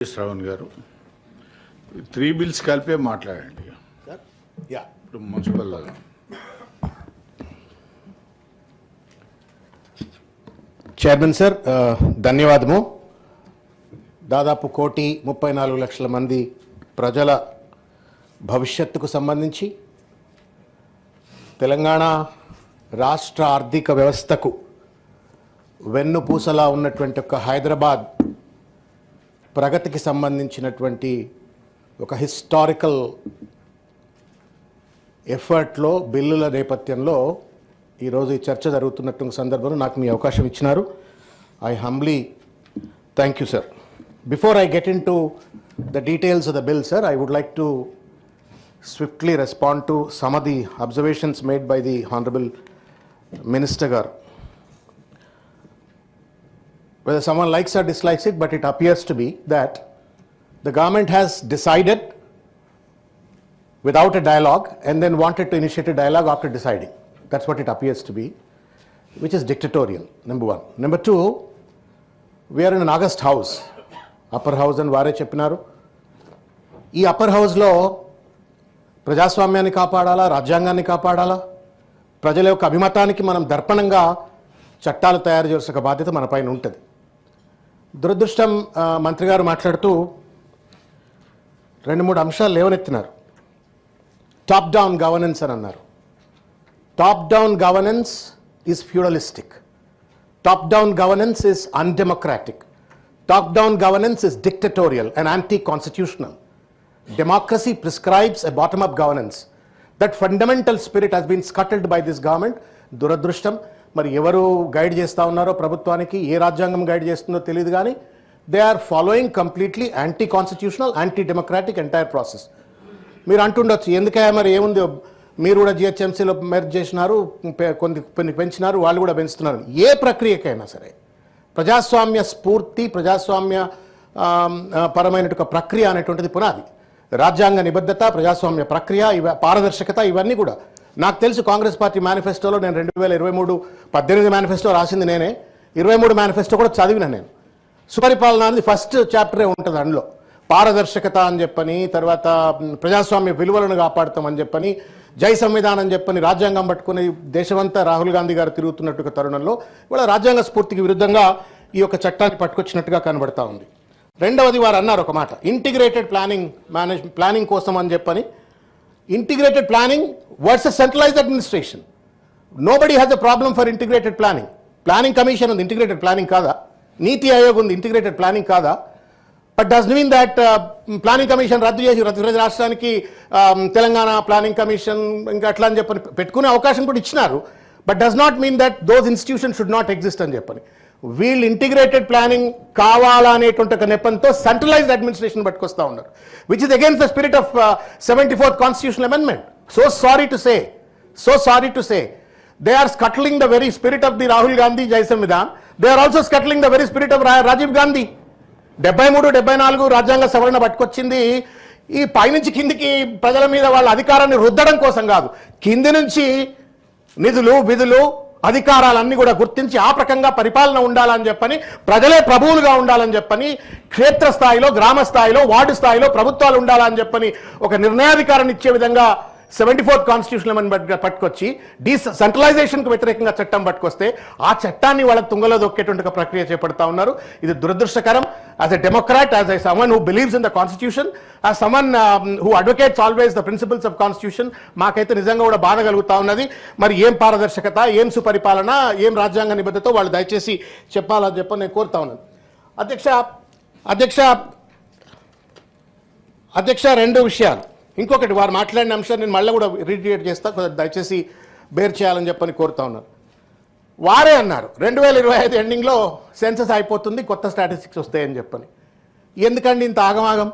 శ్రవణ్ గారు 3 బిల్స్ కలిపే మాట్లాడండి. ఇప్పుడు మున్సిపల్ చైర్మన్ సార్, ధన్యవాదము. దాదాపు 1,34,00,000 మంది ప్రజల భవిష్యత్తుకు సంబంధించి తెలంగాణ రాష్ట్ర ఆర్థిక వ్యవస్థకు వెన్నుపూసలా ఉన్నటువంటి ఒక హైదరాబాద్ ప్రగతికి సంబంధించినటువంటి ఒక హిస్టారికల్ ఎఫర్ట్లో బిల్లుల నేపథ్యంలో ఈరోజు ఈ చర్చ జరుగుతున్నటువంటి సందర్భంలో నాకు మీ అవకాశం ఇచ్చినారు. I humbly thank you sir. Before I get in to the details of the bill sir, I would like to swiftly respond to some of the observations made by the Honorable Minister garu. Whether someone likes or dislikes it, but it appears to be that the government has decided without a dialogue and then wanted to initiate a dialogue after deciding. That's what it appears to be, which is dictatorial, number one. Number two, we are in an August house, upper house and vare cheppinaru. Ee upper house lo ప్రజాస్వామ్యాన్ని కాపాడాలా, రాజ్యాంగాన్ని కాపాడాలా, ప్రజల యొక్క అభిమతానికి మనం దర్పణంగా చట్టాలు తయారు చేసే బాధ్యత మన పైన ఉంటుంది. దురదృష్టం, మంత్రి గారు మాట్లాడుతూ 2-3 అంశాలు లేవనెత్తినారు. టాప్ డౌన్ గవర్నెన్స్ అని అన్నారు. Top down governance is feudalistic. Top down governance is undemocratic. Top down governance is dictatorial and anti constitutional. Democracy prescribes a bottom-up governance. That fundamental spirit has been scuttled by this government. దురదృష్టం. మరి ఎవరు guide చేస్తూ ఉన్నారో ప్రభుత్వానికి, ఏ రాజ్యాంగం guide చేస్తుందో తెలియదు, కానీ they are following completely anti constitutional, anti democratic entire process. మీరు అంటుండొచ్చు, ఎందుకయ్యా మరి ఏముంది, మీరు కూడా జిహెచ్ఎంసీలో మెర్జ్ చేసినారు, కొన్ని పెంచినారు, వాళ్ళు కూడా పెంచుతున్నారు. ఏ ప్రక్రియకైనా సరే ప్రజాస్వామ్య స్ఫూర్తి, ప్రజాస్వామ్య పరమైన ప్రక్రియ అనేటువంటిది పునాది. రాజ్యాంగ నిబద్ధత, ప్రజాస్వామ్య ప్రక్రియ, పారదర్శకత, ఇవన్నీ కూడా నాకు తెలుసు. కాంగ్రెస్ పార్టీ మేనిఫెస్టోలో నేను 2023-18 మేనిఫెస్టో రాసింది నేనే. 23 మేనిఫెస్టో కూడా చదివిన నేను. సుపరిపాలన అనేది ఫస్ట్ చాప్టరే ఉంటుంది. అందులో పారదర్శకత అని చెప్పని, తర్వాత ప్రజాస్వామ్య విలువలను కాపాడుతామని చెప్పని, జై సంవిధానం చెప్పని రాజ్యాంగం పట్టుకుని దేశమంతా రాహుల్ గాంధీ గారు తిరుగుతున్నట్టుగా తరుణంలో ఇవాళ రాజ్యాంగ స్ఫూర్తికి విరుద్ధంగా ఈ యొక్క చట్టాన్ని పట్టుకొచ్చినట్టుగా కనబడతా ఉంది. రెండవది, వారు అన్నారు ఒక మాట, ఇంటిగ్రేటెడ్ ప్లానింగ్ కోసం అని చెప్పని. Integrated planning versus centralised administration. Nobody has a problem for integrated planning. Planning commission ఉంది, ఇంటిగ్రేటెడ్ ప్లానింగ్ కాదా? నీతి ఆయోగ్ ఉంది, ఇంటిగ్రేటెడ్ ప్లానింగ్ కాదా? But does mean that planning commission రద్దు చేసి ప్రతి రాష్ట్రానికి తెలంగాణ ప్లానింగ్ కమిషన్ ఇంకా అట్లా అని చెప్పని పెట్టుకునే అవకాశం కూడా ఇచ్చినారు. But does not mean that those institution should not exist అని చెప్పని. వీళ్ళు ఇంటిగ్రేటెడ్ ప్లానింగ్ కావాలనేటువంటి ఒక నెపంతో సెంట్రలైజ్డ్ అడ్మినిస్ట్రేషన్ పట్టుకొస్తా ఉన్నారు, which is against the spirit of 74th constitutional amendment. So sorry to say they are scuttling the very spirit of the Rahul Gandhi Jai Samvidhan. They are also scuttling the very spirit of Rajiv Gandhi. 73-74 రాజ్యాంగ సవరణ పట్టుకొచ్చింది ఈ పైనుంచి కిందికి ప్రజల మీద వాళ్ళ అధికారాన్ని రుద్దడం కోసం కాదు, కింది నుంచి నిధులు, విధులు, అధికారాలన్నీ కూడా గుర్తించి ఆ ప్రకంగా పరిపాలన ఉండాలని చెప్పని, ప్రజలే ప్రభువులుగా ఉండాలని చెప్పని, క్షేత్రస్థాయిలో, గ్రామ స్థాయిలో, వార్డు స్థాయిలో ప్రభుత్వాలు ఉండాలని చెప్పని ఒక నిర్ణయాధికారాన్ని ఇచ్చే విధంగా 74th కాన్స్టిట్యూషనల్ అమెండ్మెంట్ పట్టుకొచ్చి సెంట్రలైజేషన్కు వ్యతిరేకంగా చట్టం పట్టుకొస్తే ఆ చట్టాన్ని వాళ్ళ తుంగలో దొక్కేటువంటి ప్రక్రియ చేపడతా ఉన్నారు. ఇది దురదృష్టకరం. As a democrat, as a someone who believes in the constitution, as someone who advocates always the principles of constitution, మాకైతే నిజంగా కూడా బాధ కలుగుతా ఉన్నది. మరి ఏం పారదర్శకత, ఏం సుపరిపాలన, ఏం రాజ్యాంగ నిబద్ధతో వాళ్ళు దయచేసి చెప్పాలని చెప్పని నేను కోరుతా ఉన్నాను. అధ్యక్ష 2 విషయాలు. ఇంకొకటి, వారు మాట్లాడిన అంశాన్ని నేను మళ్ళీ కూడా రీట్రీట్ చేస్తా, దయచేసి బేర్ చేయాలని చెప్పని కోరుతా ఉన్నారు. వారే అన్నారు 2025 ఎండింగ్లో సెన్సస్ అయిపోతుంది, కొత్త స్టాటిస్టిక్స్ వస్తాయని చెప్పని. ఎందుకండి ఇంత ఆగమాగం?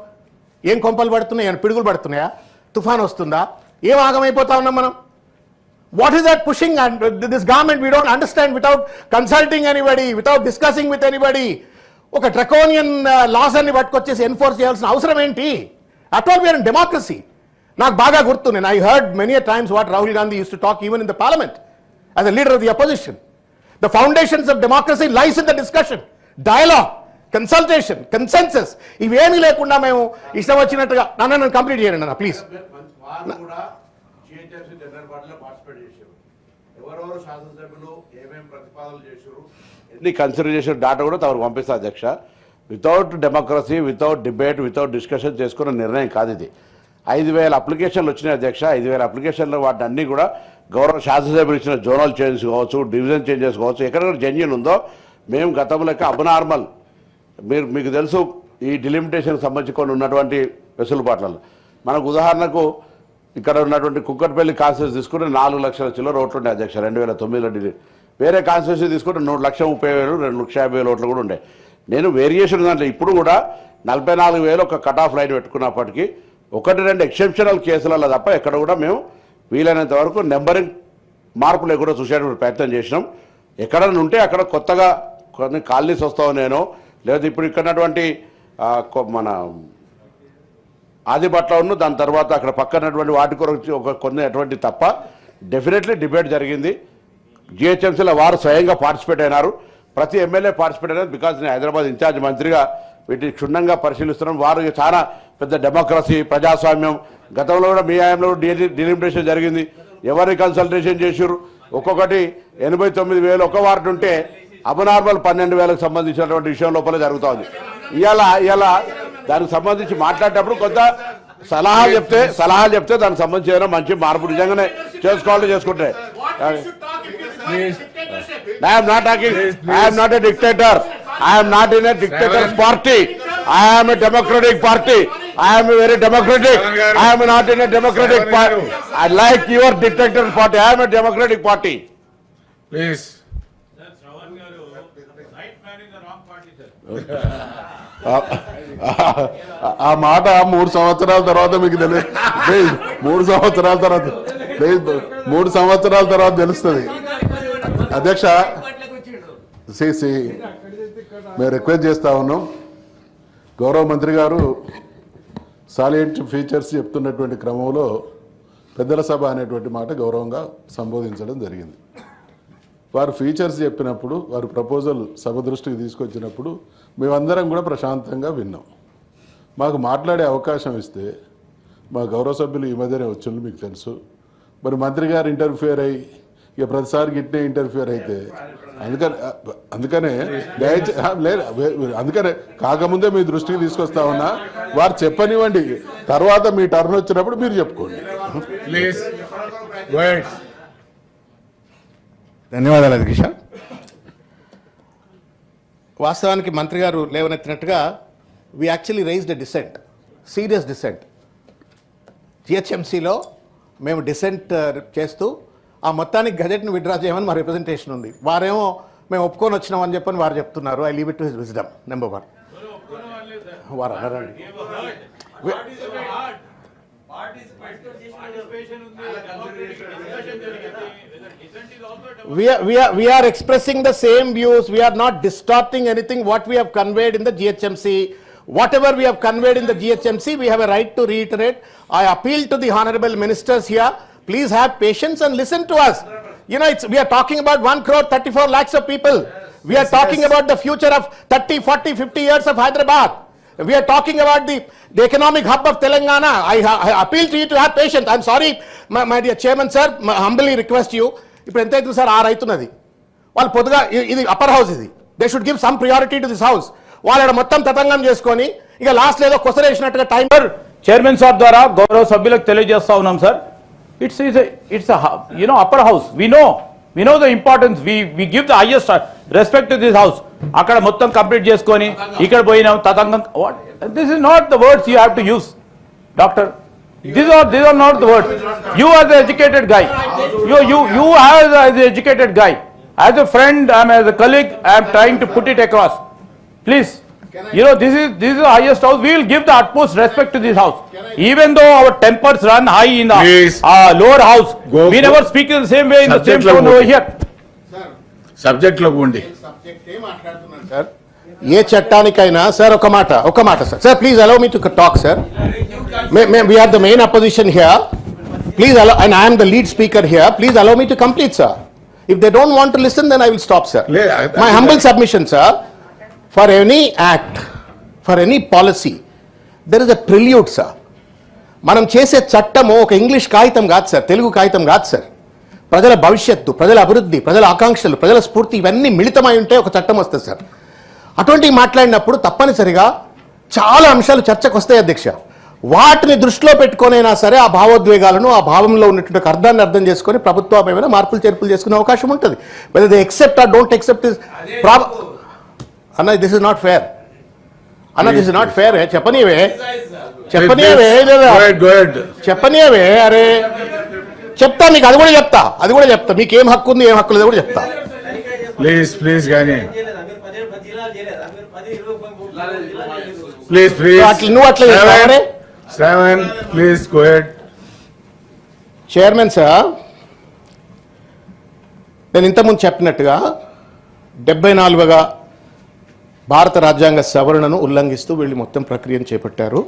ఏం కొంపలు పడుతున్నాయి? ఏమైనా పిడుగులు పడుతున్నాయా? తుఫాన్ వస్తుందా? ఏం ఆగమైపోతా ఉన్నాం మనం? What is that pushing and this government we don't understand without consulting anybody, without discussing with anybody. ఒక డ్రకోనియన్ లాస్ అన్ని పట్టుకొచ్చేసి ఎన్ఫోర్స్ చేయాల్సిన అవసరం ఏంటి? At all we are in democracy. నాకు బాగా గుర్తు, నేను I heard many times what Rahul Gandhi used to talk even in the parliament as a leader of the opposition. The foundations of democracy lies in the discussion, dialogue, consultation, consensus ఇవేమీ లేకుండా మేము ఇష్టం వచ్చినట్టుగా నన్ను కంప్లీట్ చేయండి అన్న ప్లీజ్. వారు కూడా GHMC జనరల్ బాడీలో పార్టిసిపేట్ చేశారు. ఎవరెవరు శాసనసభ్యులు ఏమేమి ప్రతిపాదనలు చేశారు ఎన్ని కన్సిడర్ చేసిన డాటా కూడా తమకు పంపిస్తారు అధ్యక్ష. Without democracy, without debate, without discussion చేసుకున్న నిర్ణయం కాదు ఇది. 5,000 అప్లికేషన్లు వచ్చినాయి అధ్యక్ష. 5,000 అప్లికేషన్లు వాటిని అన్నీ కూడా గౌరవ శాసనసభ్యులు ఇచ్చిన జోనల్ చేంజెస్ కావచ్చు, డివిజన్ చేంజెస్ కావచ్చు, ఎక్కడెక్కడ జెన్యూన్ ఉందో మేము గతంలో అబ్నార్మల్ మీకు తెలుసు ఈ డిలిమిటేషన్కి సంబంధించి కొన్ని ఉన్నటువంటి వెసులుబాట్లలో మనకు ఉదాహరణకు ఇక్కడ ఉన్నటువంటి కుక్కట్పల్లి కాన్స్టిట్యూన్సీ తీసుకుంటే 4 లక్షల చిల్లర ఓట్లు ఉండే అధ్యక్ష 2009లో. వేరే కాన్స్టిట్యూన్సీ తీసుకుంటే 1,30,30,000 2,50,000 ఓట్లు కూడా ఉండే. నేను వేరియేషన్ దాంట్లో ఇప్పుడు కూడా 44,000 ఒక కట్ ఆఫ్ లైన్ పెట్టుకున్నప్పటికీ 1-2 ఎక్సెప్షనల్ కేసులలో తప్ప ఎక్కడ కూడా మేము వీలైనంత వరకు నెంబరింగ్ మార్పులు కూడా చూసేటువంటి ప్రయత్నం చేసినాం. ఎక్కడైనా ఉంటే అక్కడ కొత్తగా కొన్ని కాలనీస్ వస్తావు నేను లేదా ఇప్పుడు ఇక్కడ మన ఆదిపట్ల దాని తర్వాత అక్కడ పక్కనటువంటి వాటి కొరకు కొన్ని అటువంటి తప్ప డెఫినెట్లీ డిబేట్ జరిగింది. GHMCలో వారు స్వయంగా పార్టిసిపేట్ అయినారు, ప్రతి ఎమ్మెల్యే పార్టిసిపేట్ అయినారు. బికాజ్ నేను హైదరాబాద్ ఇన్ఛార్జ్ మంత్రిగా వీటిని క్షుణ్ణంగా పరిశీలిస్తున్నాం. వారు చాలా పెద్ద డెమోక్రసీ, ప్రజాస్వామ్యం గతంలో కూడా మీ హయాంలో డిలిమిటేషన్ జరిగింది. ఎవరిని కన్సల్టేషన్ చేశారు? ఒక్కొక్కటి 89,000 ఒక వార్డు ఉంటే అబ్నార్మల్ 12,000కు సంబంధించినటువంటి విషయం లోపల జరుగుతూ ఉంది. ఇవాళ దానికి సంబంధించి మాట్లాడేటప్పుడు కొంత సలహాలు చెప్తే దానికి సంబంధించి ఏదైనా మంచి మార్పు నిజంగానే చేసుకోవాలని చేసుకుంటే. I am not talking. I am not a dictator. I am not in a dictator's party. I am a democratic party. I am a very democratic. I am not in a democratic party. I like your dictator party. I am a democratic party. Please. ఆ మాట 3 సంవత్సరాల తర్వాత మీకు తెలియదు. 3 సంవత్సరాల తర్వాత 3 సంవత్సరాల తర్వాత తెలుస్తుంది అధ్యక్ష. సిసి మేము రిక్వెస్ట్ చేస్తా ఉన్నాం, గౌరవ మంత్రి గారు సాలియంట్ ఫీచర్స్ చెప్తున్నటువంటి క్రమంలో పెద్దల సభ అనేటువంటి మాట గౌరవంగా సంబోధించడం జరిగింది. వారు ఫీచర్స్ చెప్పినప్పుడు, వారు ప్రపోజల్ సభ దృష్టికి తీసుకొచ్చినప్పుడు మేమందరం కూడా ప్రశాంతంగా విన్నాం. మాకు మాట్లాడే అవకాశం ఇస్తే మా గౌరవ సభ్యులు ఈ మధ్యనే వచ్చిండ్రు, మీకు తెలుసు. మరి మంత్రి గారు ఇంటర్ఫియర్ అయ్యి ఇక ప్రతిసారి గిట్టే ఇంటర్ఫియర్ అయితే అందుకనే అందుకనే కాకముందే మీ దృష్టికి తీసుకొస్తా ఉన్నా. వారు చెప్పనివ్వండి, తర్వాత మీ టర్న్ వచ్చినప్పుడు మీరు చెప్పుకోండి. ప్లీజ్. ధన్యవాదాలు అధ్యక్ష. వాస్తవానికి మంత్రి గారు లేవనెత్తినట్టుగా we actually raised a dissent, serious dissent. GHMCలో మేము డిసెంట్ చేస్తూ ఆ మొత్తానికి గజెట్ని విత్డ్రా చేయమని మా రిప్రజెంటేషన్ ఉంది. వారేమో మేము ఒప్పుకొని వచ్చినామని చెప్పని వారు చెప్తున్నారు. I leave it to his wisdom. Number 1 వారు అన్నారండి. We are expressing the same views. We are not distorting anything what we have conveyed in the GHMC. Whatever we have conveyed in the GHMC, we have a right to reiterate. I appeal to the honorable ministers here. Please have patience and listen to us. You know, we are talking about 1,34 lakhs of people. We are talking about the future of 30, 40, 50 years of Hyderabad. We are talking about the economic hub of Telangana. I appeal to you to have patience. I'm sorry, my dear chairman sir, humbly request you. ఇప్పుడు ఎంత అవుతుంది sir? 6 అవుతున్నది. వాళ్ళు పొద్దుగా ఇది upper house, ఇది they should give some priority to this house. వాళ్ళు మొత్తం తతంగం చేసుకొని ఇక లాస్ట్ ఏదో కొసరేసినట్టుగా టైం. చైర్మన్ సార్ ద్వారా గౌరవ సభ్యులకు తెలియజేస్తా ఉన్నాం sir. It's upper house. We know the importance. We give the highest respect to this house. అక్కడ మొత్తం కంప్లీట్ చేసుకొని ఇక్కడ పోయినాం తతంగం. This is not the words you have to use doctor. These are not the words. You are the educated guy. You are the educated guy. As a friend, as a colleague, I am trying to put it across. Please, this is the highest house. We will give the utmost respect to this house. Even though our tempers run high in the lower house, we never speak in the same way in the same tone over here. Subject లో ఉండి sir ఏ చట్టానికైనా sir ఒక మాట sir please allow me to talk sir. We are the main opposition here. Please allow, and I am the lead speaker here. Please allow me to complete, sir. If they don't want to listen, then I will stop, sir. My humble submission, sir. For any act, for any policy there is a prelude sir. మనం చేసే చట్టము ఒక English కాగితం కాదు sir, Telugu కాగితం కాదు sir. ప్రజల భవిష్యత్తు, ప్రజల అభివృద్ధి, ప్రజల ఆకాంక్షలు, ప్రజల స్ఫూర్తి ఇవన్నీ మిళితమై ఉంటే ఒక చట్టం వస్తుంది సార్. అటువంటివి మాట్లాడినప్పుడు తప్పనిసరిగా చాలా అంశాలు చర్చకు వస్తాయి అధ్యక్ష. వాటిని దృష్టిలో పెట్టుకొనైనా సరే ఆ భావోద్వేగాలను, ఆ భావంలో ఉన్నటువంటి అర్థాన్ని అర్థం చేసుకొని ప్రభుత్వం ఏమైనా మార్పులు చేర్పులు చేసుకునే అవకాశం ఉంటుంది. Whether they accept or don't accept is అన్న, దిస్ ఇస్ నాట్ ఫేర్ అన్న, దిస్ ఇస్ నాట్ ఫేర్. చెప్పనీవే చెప్పనీవే, అరే చెప్తా మీకు, అది కూడా చెప్తా మీకు ఏం హక్కు ఉంది ఏం హక్కు లేదు కూడా చెప్తా. ప్లీజ్ కానీ నువ్వు అట్లా Shravan please go head. Chairman sir, నేను ఇంతకుముందు చెప్పినట్టుగా 74వ భారత రాజ్యాంగ సవరణను ఉల్లంఘిస్తూ వీళ్ళు మొత్తం ప్రక్రియను చేపట్టారు.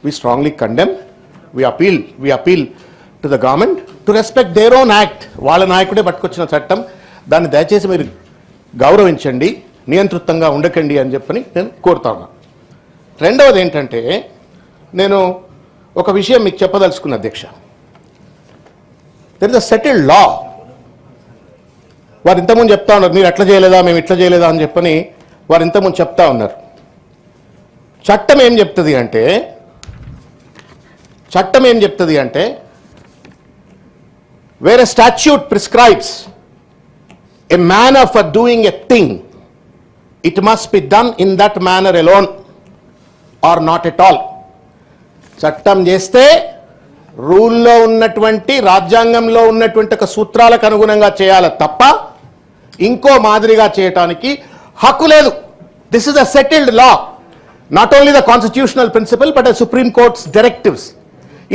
We strongly condemn, we appeal to the government to respect their own act. వాళ్ళ నాయకుడే పట్టుకొచ్చిన చట్టం, దాన్ని దయచేసి మీరు గౌరవించండి, నియంతృత్వంగా ఉండకండి అని చెప్పని నేను కోరుతా ఉన్నా. రెండవది ఏంటంటే, నేను ఒక విషయం మీకు చెప్పదలుచుకున్న అధ్యక్ష. దెర్ ఇస్ అ సెటిల్డ్ లా. వారు ఇంతకుముందు చెప్తా ఉన్నారు, మీరు ఎట్లా చేయలేదా, మేము ఇట్లా చేయలేదా అని చెప్పని వారు ఇంతకుముందు చెప్తా ఉన్నారు. చట్టం ఏం చెప్తుంది అంటే where a statute prescribes a manner for doing a thing, it must be done in that manner alone or not at all. చట్టం చేస్తే రూల్లో ఉన్నటువంటి, రాజ్యాంగంలో ఉన్నటువంటి ఒక సూత్రాలకు అనుగుణంగా చేయాలి తప్ప ఇంకో మాదిరిగా చేయటానికి హక్కు లేదు. This is a settled law, not only the constitutional principle but Supreme Court's directives.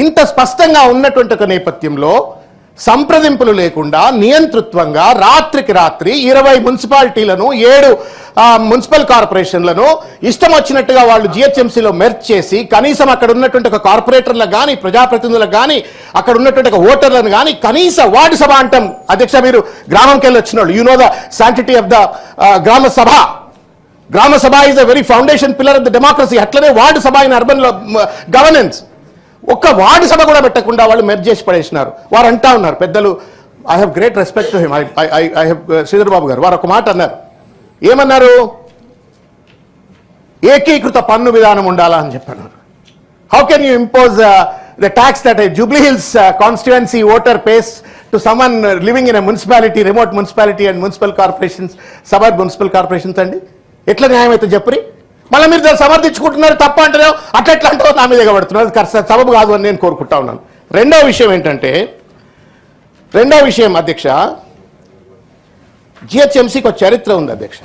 ఇంత స్పష్టంగా ఉన్నటువంటి ఒక నేపథ్యంలో సంప్రదింపులు లేకుండా నియంతృత్వంగా రాత్రికి రాత్రి 20 మున్సిపాలిటీలను, 7 మున్సిపల్ కార్పొరేషన్లను ఇష్టం వచ్చినట్టుగా వాళ్ళు జిహెచ్ఎంసీలో మెర్జ్ చేసి, కనీసం అక్కడ ఉన్నటువంటి ఒక కార్పొరేటర్లకు కానీ, ప్రజాప్రతినిధులకు కానీ, అక్కడ ఉన్నటువంటి ఒక ఓటర్లను కానీ కనీస వార్డు సభ అంటాం అధ్యక్ష. మీరు గ్రామంకి వెళ్ళి వచ్చిన వాళ్ళు, you know the sanctity of the గ్రామ సభ. గ్రామ సభ is a very foundation pillar of the democracy. అట్లనే ward Sabha in urban governance. ఒక్క వార్డు సభ కూడా పెట్టకుండా వాళ్ళు మెర్జ్ చేసి పడేసినారు. వారు అంటా ఉన్నారు పెద్దలు, I have great respect to him, I have Sridhar Babu గారు, వారు ఒక మాట అన్నారు. ఏమన్నారు? ఏకీకృత పన్ను విధానం ఉండాలా అని చెప్పన్నారు. How can you impose the tax that a Jubilee Hills constituency voter pays to someone living in a municipality, remote municipality and municipal corporations, suburb municipal corporations అండి? ఎట్లా న్యాయం అయితే చెప్పరి? మళ్ళీ మీరు దాన్ని సమర్థించుకుంటున్నారు, తప్ప అంటారు, అట్లా అంటారో నా మీద ఎగబడుతున్నారు. సబబు కాదు అని నేను కోరుకుంటా ఉన్నాను. రెండవ విషయం అధ్యక్ష, జిహెచ్ఎంసీకి ఒక చరిత్ర ఉంది అధ్యక్ష,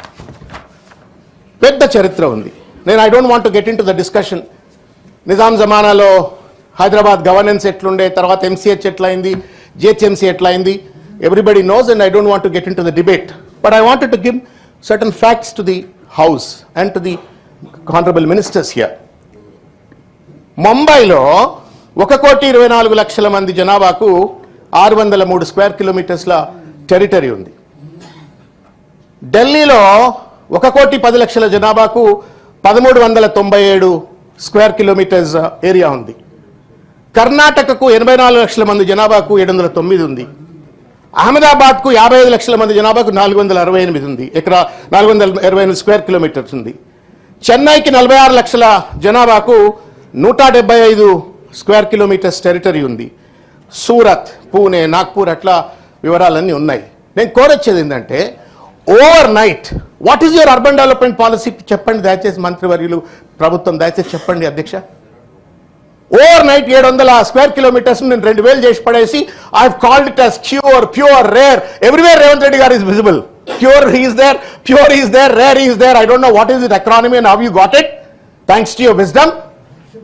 పెద్ద చరిత్ర ఉంది. నేను I don't want to get in to the discussion. Nizam జమానాలో హైదరాబాద్ గవర్నెన్స్ ఎట్లుండే, తర్వాత ఎంసీహెచ్ ఎట్లయింది, జిహెచ్ఎంసీ ఎట్లయింది, everybody knows, and I don't want to get in to the debate. But I wanted to give certain facts to the house and to the honorable ministers here. ముంబైలో 1,24,00,000 మంది జనాభాకు 603 square కిలోమీటర్స్ల territory ఉంది. ఢిల్లీలో 1,10,00,000 జనాభాకు 1,397 square kilometres area ఉంది. కర్ణాటకకు 84 లక్షల మంది జనాభాకు 709 ఉంది. అహ్మదాబాద్కు 55 లక్షల మంది జనాభాకు 468 ఉంది. ఇక్కడ 428 స్క్వేర్ కిలోమీటర్స్ ఉంది. చెన్నైకి 46 లక్షల జనాభాకు 175 స్క్వేర్ కిలోమీటర్స్ టెరిటరీ ఉంది. సూరత్, పూణే, నాగ్పూర్ అట్లా వివరాలన్నీ ఉన్నాయి. నేను కోరొచ్చేది ఏంటంటే, over night what is your urban development policy చెప్పండి దయచేసి, మంత్రివర్యులు, ప్రభుత్వం దయచేసి చెప్పండి అధ్యక్ష. ఓవర్ నైట్ 700 స్క్వేర్ కిలోమీటర్స్ నేను 2000 చేసి పడేసి, I have called it as pure, rare. Everywhere Revanth Reddy గారు is visible. Pure he is there, pure he is there, rare he is there. I don't know what is it acronym and how you got it, thanks to your wisdom.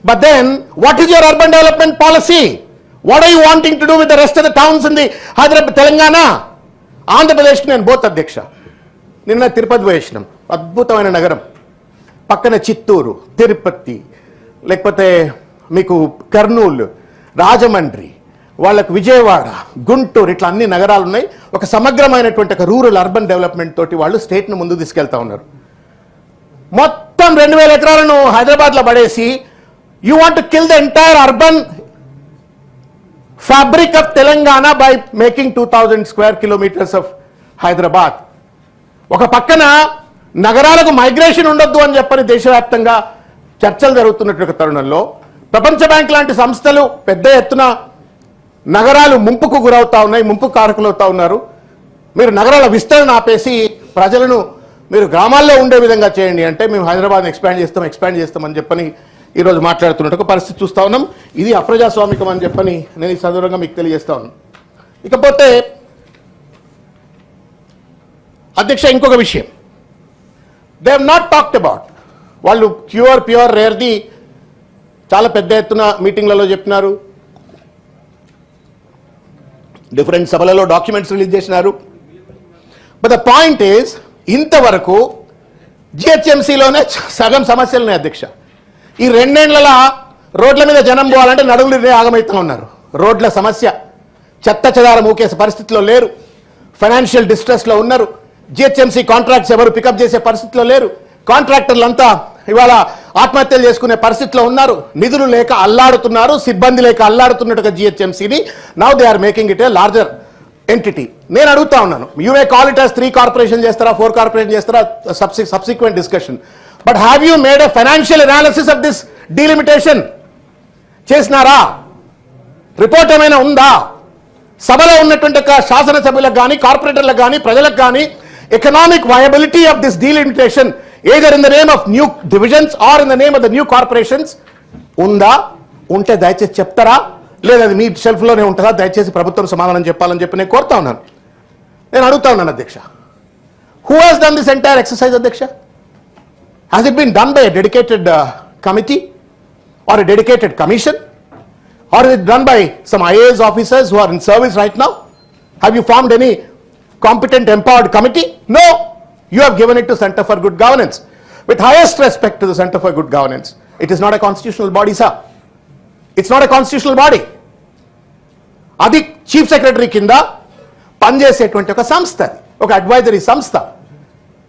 But then, what is your urban development policy? What are you wanting to do with the rest of the towns in the Hyderabad, Telangana? Andhra Pradesh నేను both అధ్యక్ష. నిన్న తిరుపతి పోయేసినాం, అద్భుతమైన నగరం. పక్కన చిత్తూరు, తిరుపతి, లేకపోతే మీకు కర్నూలు, రాజమండ్రి, వాళ్ళకు విజయవాడ, గుంటూరు, ఇట్లా అన్ని నగరాలు ఉన్నాయి. ఒక సమగ్రమైనటువంటి ఒక రూరల్ అర్బన్ డెవలప్మెంట్ తోటి వాళ్ళు స్టేట్ను ముందుకు తీసుకెళ్తా ఉన్నారు. మొత్తం 2000 ఎకరాలను హైదరాబాద్లో పడేసి you want to kill the entire urban fabric of Telangana by making 2000 square kilometres of Hyderabad. ఒక పక్కన నగరాలకు మైగ్రేషన్ ఉండొద్దు అని చెప్పని దేశవ్యాప్తంగా చర్చలు జరుగుతున్నటువంటి తరుణంలో ప్రపంచ బ్యాంక్ లాంటి సంస్థలు పెద్ద ఎత్తున నగరాలు ముంపుకు గురవుతా ఉన్నాయి, ముంపు కారకులవుతా ఉన్నారు. మీరు నగరాల విస్తరణ ఆపేసి ప్రజలను మీరు గ్రామాల్లో ఉండే విధంగా చేయండి అంటే మేము హైదరాబాద్ ఎక్స్పాండ్ చేస్తామని చెప్పని ఈరోజు మాట్లాడుతున్నట్టు పరిస్థితి చూస్తా ఉన్నాం. ఇది అప్రజాస్వామికం అని చెప్పని నేను ఈ సందర్భంగా మీకు తెలియజేస్తా ఉన్నాను. ఇకపోతే అధ్యక్ష ఇంకొక విషయం, they have not talked about, వాళ్ళు ప్యూర్ రేర్ది చాలా పెద్ద ఎత్తున మీటింగ్లలో చెప్పినారు, డిఫరెంట్ సభలలో డాక్యుమెంట్స్ రిలీజ్ చేసినారు. బట్ ద పాయింట్ ఈజ్ ఇంతవరకు జిహెచ్ఎంసీలోనే సగం సమస్యలు ఉన్నాయి అధ్యక్ష. ఈ 2 ఏళ్లలో రోడ్ల మీద జనం పోవాలంటే నడుగులు ఆగమవుతూ ఉన్నారు. రోడ్ల సమస్య, చెత్త చెదారం ఊకేసే పరిస్థితిలో లేరు, ఫైనాన్షియల్ డిస్ట్రెస్లో ఉన్నారు. జిహెచ్ఎంసీ కాంట్రాక్ట్స్ ఎవరు పికప్ చేసే పరిస్థితిలో లేరు, కాంట్రాక్టర్లంతా ఇవాళ ఆత్మహత్యలు చేసుకునే పరిస్థితిలో ఉన్నారు, నిధులు లేక అల్లాడుతున్నారు, సిబ్బంది లేక అల్లాడుతున్నట్టుగా జిహెచ్ఎంసీని now they are making it a larger entity. నేను అడుగుతా ఉన్నాను, you may call it as 3 corporation చేస్తారా, 4 కార్పొరేషన్ చేస్తారా, subsequent discussion, but have you made a financial analysis of this delimitation? చేసినారా? రిపోర్ట్ ఏమైనా ఉందా? సభలో ఉన్నటువంటి శాసనసభ్యులకు కానీ కార్పొరేటర్లకు కానీ ప్రజలకు కానీ economic viability of this delimitation either in the name of new divisions or in the name of the new corporations ఉందా? ఉంటే దయచేసి చెప్తారా, లేదా అది మీ షెల్ఫ్లోనే ఉంటుందా? దయచేసి ప్రభుత్వం సమాధానం చెప్పాలని చెప్పి నేను కోరుతా ఉన్నాను. నేను అడుగుతా ఉన్నాను అధ్యక్ష, who has done this entire exercise అధ్యక్ష? Has it been done by a dedicated committee or a dedicated commission or is it done by some IAS officers who are in service right now? Have you formed any competent empowered committee? No. You have given it to Center for Good Governance. With highest respect to the Center for Good Governance, it is not a constitutional body, sir. It's not a constitutional body. అది chief secretary కింద పనిచేసేటువంటి ఒక సంస్థ, ఒక advisory సంస్థ.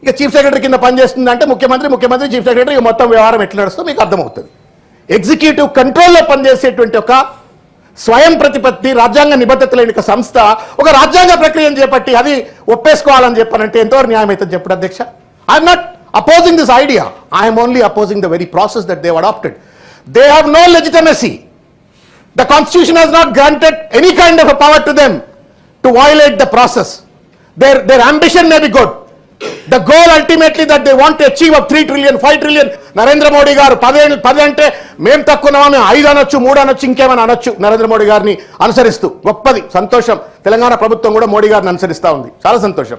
ఇక chief secretary కింద పనిచేస్తుందంటే ముఖ్యమంత్రి చీఫ్ సెక్రటరీ మొత్తం వ్యవహారం ఎట్లా నడుస్తుందో మీకు అర్థమవుతుంది. ఎగ్జిక్యూటివ్ కంట్రోల్లో పనిచేసేటువంటి ఒక స్వయం ప్రతిపత్తి రాజ్యాంగ నిబద్ధత లేని ఒక సంస్థ ఒక రాజ్యాంగ ప్రక్రియను చేపట్టి అది ఒప్పేసుకోవాలని చెప్పానంటే ఎంతవరకు న్యాయం అవుతుంది చెప్పండి అధ్యక్ష? I'm not opposing this idea, I'm only opposing the very process that they have adopted. They have no legitimacy. The constitution has not granted any kind of a power to them to violate the process. Their ambition may be good. The goal ultimately that they want to achieve of 3 trillion, 5 trillion, Narendra Modi గారు 10 అంటే మేము తక్కువ, మేము 5 అనొచ్చు, 3 అనొచ్చు, ఇంకేమైనా అనొచ్చు. నరేంద్ర మోడీ గారిని అనుసరిస్తూ గొప్పది, సంతోషం. తెలంగాణ ప్రభుత్వం కూడా మోడీ గారిని అనుసరిస్తూ ఉంది, చాలా సంతోషం.